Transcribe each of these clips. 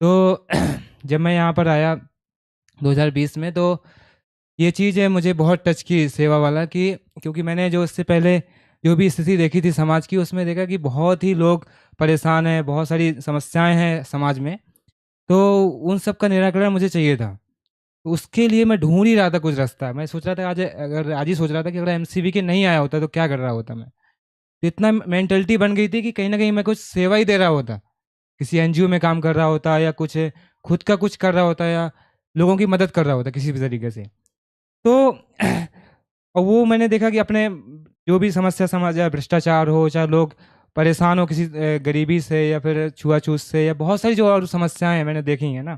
तो जब मैं यहाँ पर आया 2020 में, तो ये चीज़ है मुझे बहुत टच की सेवा वाला, कि क्योंकि मैंने जो इससे पहले जो भी स्थिति देखी थी समाज की, उसमें देखा कि बहुत ही लोग परेशान हैं, बहुत सारी समस्याएं हैं समाज में। तो उन सब का निराकरण मुझे चाहिए था। तो उसके लिए मैं ढूंढ ही रहा था कुछ रास्ता। मैं सोच रहा था आज ही सोच रहा था कि अगर एमसीबी के नहीं आया होता तो क्या कर रहा होता मैं। तो इतना मेंटलिटी बन गई थी कि कहीं ना कहीं मैं कुछ सेवा ही दे रहा होता, किसी एनजीओ में काम कर रहा होता, या कुछ खुद का कुछ कर रहा होता, या लोगों की मदद कर रहा होता किसी भी तरीके से। तो और वो मैंने देखा कि अपने जो भी समस्या समाज, या भ्रष्टाचार हो, चाहे लोग परेशान हो किसी गरीबी से, या फिर छुआछूत से, या बहुत सारी जो और समस्याएं हैं मैंने देखी हैं ना,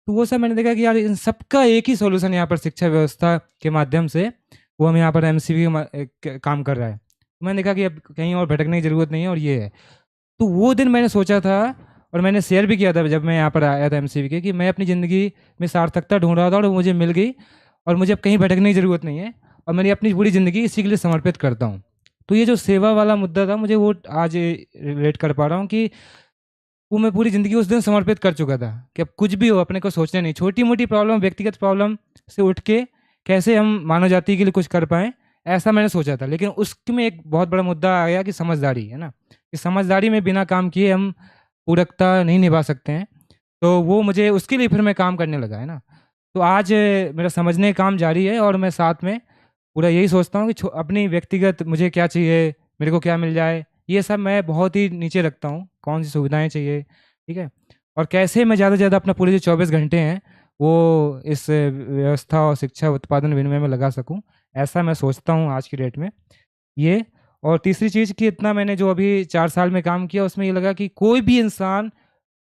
तो वो सब मैंने देखा कि यार इन सबका एक ही सॉल्यूशन यहाँ पर शिक्षा व्यवस्था के माध्यम से वो हम यहाँ पर एमसीबी काम कर रहा है। तो मैंने देखा कि अब कहीं और भटकने की ज़रूरत नहीं है, और ये है। तो वो दिन मैंने सोचा था, और मैंने शेयर भी किया था जब मैं यहाँ पर आया था एमसीबी के, कि मैं अपनी ज़िंदगी में सार्थकता ढूंढ रहा था और वो मुझे मिल गई, और मुझे अब कहीं भटकने की ज़रूरत नहीं है, और मैंने अपनी पूरी ज़िंदगी इसी के लिए समर्पित करता हूँ। तो ये जो सेवा वाला मुद्दा था, मुझे वो आज रिलेट कर पा रहा हूँ कि वो मैं पूरी ज़िंदगी उस दिन समर्पित कर चुका था, कि अब कुछ भी हो अपने को सोचना नहीं, छोटी मोटी प्रॉब्लम, व्यक्तिगत प्रॉब्लम से उठ के कैसे हम मानव जाति के लिए कुछ कर पाएँ, ऐसा मैंने सोचा था। लेकिन उसमें एक बहुत बड़ा मुद्दा आ गया कि समझदारी, है ना, कि समझदारी में बिना काम किए हम पूरकता नहीं निभा सकते हैं। तो वो मुझे उसके लिए फिर मैं काम करने लगा, है ना। तो आज मेरा समझने का काम जारी है, और मैं साथ में पूरा यही सोचता हूँ कि अपनी व्यक्तिगत मुझे क्या चाहिए, मेरे को क्या मिल जाए, ये सब मैं बहुत ही नीचे रखता हूँ। कौन सी सुविधाएं चाहिए, ठीक है, और कैसे मैं ज़्यादा से ज़्यादा अपना पूरे जो 24 घंटे हैं वो इस व्यवस्था और शिक्षा उत्पादन विनिमय में लगा सकूं, ऐसा मैं सोचता हूं आज की डेट में। ये, और तीसरी चीज़ कि इतना मैंने जो अभी 4 साल में काम किया, उसमें ये लगा कि कोई भी इंसान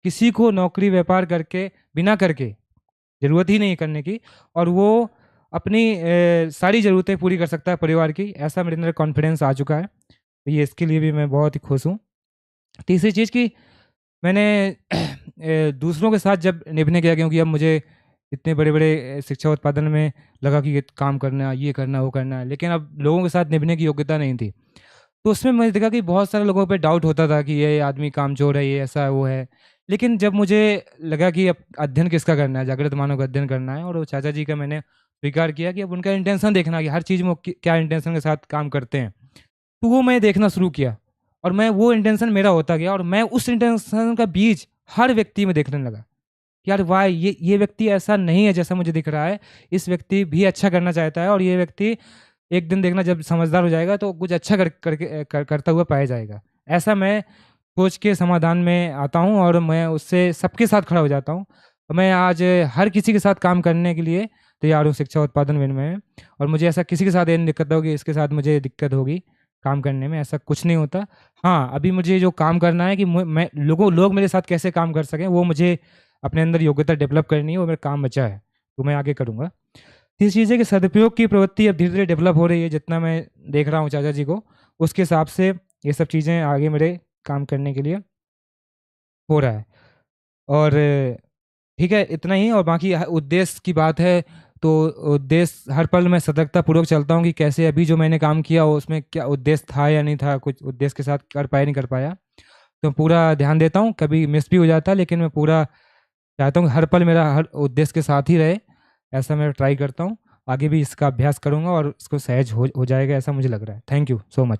किसी को नौकरी व्यापार करके बिना करके, ज़रूरत ही नहीं करने की, और वो अपनी सारी ज़रूरतें पूरी कर सकता है परिवार की, ऐसा मेरे अंदर कॉन्फिडेंस आ चुका है। तो ये, इसके लिए भी मैं बहुत ही खुश हूँ। तीसरी चीज़ कि मैंने दूसरों के साथ जब निभने गया, क्योंकि अब मुझे इतने बड़े बड़े शिक्षा उत्पादन में लगा कि ये काम करना, ये करना, वो करना है, लेकिन अब लोगों के साथ निभने की योग्यता नहीं थी। तो उसमें मैंने देखा कि बहुत सारे लोगों पे डाउट होता था कि ये आदमी कामचोर है, ये ऐसा है, वो है। लेकिन जब मुझे लगा कि अब अध्ययन किसका करना है, जागृत मानव का अध्ययन करना है, और वो चाचा जी का मैंने स्वीकार किया कि अब उनका इंटेंशन देखना, कि हर चीज़ में वो क्या इंटेंशन के साथ काम करते हैं। तो वो मैं देखना शुरू किया, और मैं वो इंटेंशन मेरा होता गया, और मैं उस इंटेंशन का बीज हर व्यक्ति में देखने लगा कि यार वाह, ये व्यक्ति ऐसा नहीं है जैसा मुझे दिख रहा है, इस व्यक्ति भी अच्छा करना चाहता है, और ये व्यक्ति एक दिन देखना जब समझदार हो जाएगा तो कुछ अच्छा करता हुआ पाया जाएगा। ऐसा मैं सोच के समाधान में आता हूँ, और मैं उससे सबके साथ खड़ा हो जाता हूँ। और मैं आज हर किसी के साथ काम करने के लिए तैयार हूँ शिक्षा उत्पादन विनिमय में, और मुझे ऐसा किसी के साथ ये नहीं दिक्कत होगी, इसके साथ मुझे दिक्कत होगी काम करने में, ऐसा कुछ नहीं होता। हाँ, अभी मुझे जो काम करना है कि मैं लोग मेरे साथ कैसे काम कर सकें, वो मुझे अपने अंदर योग्यता डेवलप करनी है, वो मेरा काम बचा है, तो मैं आगे करूँगा। तीसरी चीज़ है कि सदुपयोग की प्रवृत्ति अब धीरे धीरे डेवलप हो रही है, जितना मैं देख रहा हूँ चाचा जी को, उसके हिसाब से ये सब चीज़ें आगे मेरे काम करने के लिए हो रहा है। और ठीक है, इतना ही। और बाकी उद्देश्य की बात है, तो उद्देश्य हर पल मैं सतर्कता पूर्वक चलता हूँ कि कैसे अभी जो मैंने काम किया हो उसमें क्या उद्देश्य था या नहीं था, कुछ उद्देश्य के साथ कर पाया नहीं कर पाया, तो पूरा ध्यान देता हूँ। कभी मिस भी हो जाता है, लेकिन मैं पूरा चाहता हूँ कि हर पल मेरा हर उद्देश्य के साथ ही रहे, ऐसा मैं ट्राई करता हूँ। आगे भी इसका अभ्यास करूँगा और इसको सहज हो जाएगा, ऐसा मुझे लग रहा है। Thank you so much.